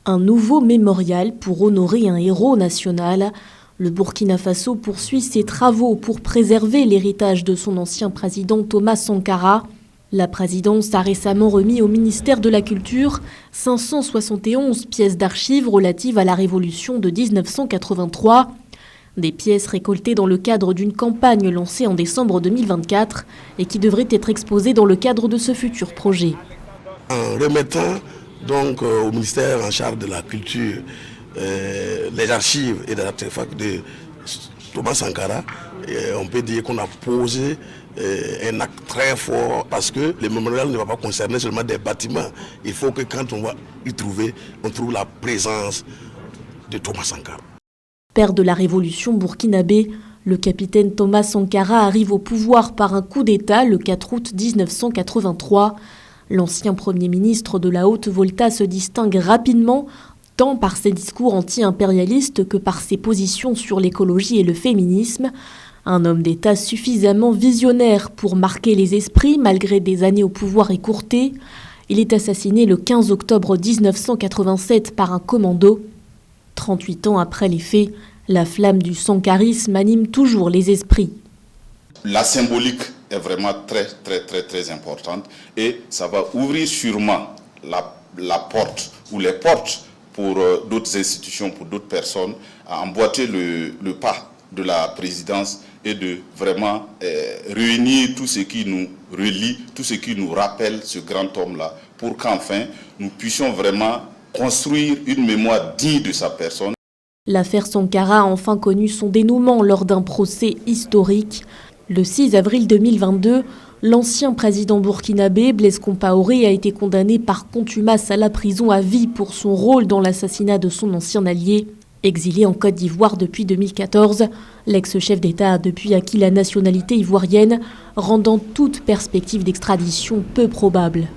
Un nouveau mémorial pour honorer un héros national. Le Burkina Faso poursuit ses travaux pour préserver l'héritage de son ancien président Thomas Sankara. La présidence a récemment remis au ministère de la Culture 571 pièces d'archives relatives à la Révolution de 1983. Des pièces récoltées dans le cadre d'une campagne lancée en décembre 2024 et qui devraient être exposées dans le cadre de ce futur projet. En remettant donc au ministère en charge de la culture les archives et les artefacts de Thomas Sankara, on peut dire qu'on a posé un acte très fort parce que le mémorial ne va pas concerner seulement des bâtiments. Il faut que quand on va y trouver, on trouve la présence de Thomas Sankara. Père de la révolution burkinabé, le capitaine Thomas Sankara arrive au pouvoir par un coup d'État le 4 août 1983. L'ancien Premier ministre de la Haute-Volta se distingue rapidement, tant par ses discours anti-impérialistes que par ses positions sur l'écologie et le féminisme. Un homme d'État suffisamment visionnaire pour marquer les esprits malgré des années au pouvoir écourtées. Il est assassiné le 15 octobre 1987 par un commando. 38 ans après les faits, la flamme du sankarisme anime toujours les esprits. La symbolique est vraiment très importante et ça va ouvrir sûrement la porte ou les portes pour d'autres institutions, pour d'autres personnes, à emboîter le pas de la présidence et de vraiment réunir tout ce qui nous relie, tout ce qui nous rappelle ce grand homme-là, pour qu'enfin nous puissions vraiment construire une mémoire digne de sa personne. L'affaire Sankara a enfin connu son dénouement lors d'un procès historique. Le 6 avril 2022, l'ancien président burkinabé Blaise Compaoré a été condamné par contumace à la prison à vie pour son rôle dans l'assassinat de son ancien allié. Exilé en Côte d'Ivoire depuis 2014, l'ex-chef d'État a depuis acquis la nationalité ivoirienne, rendant toute perspective d'extradition peu probable.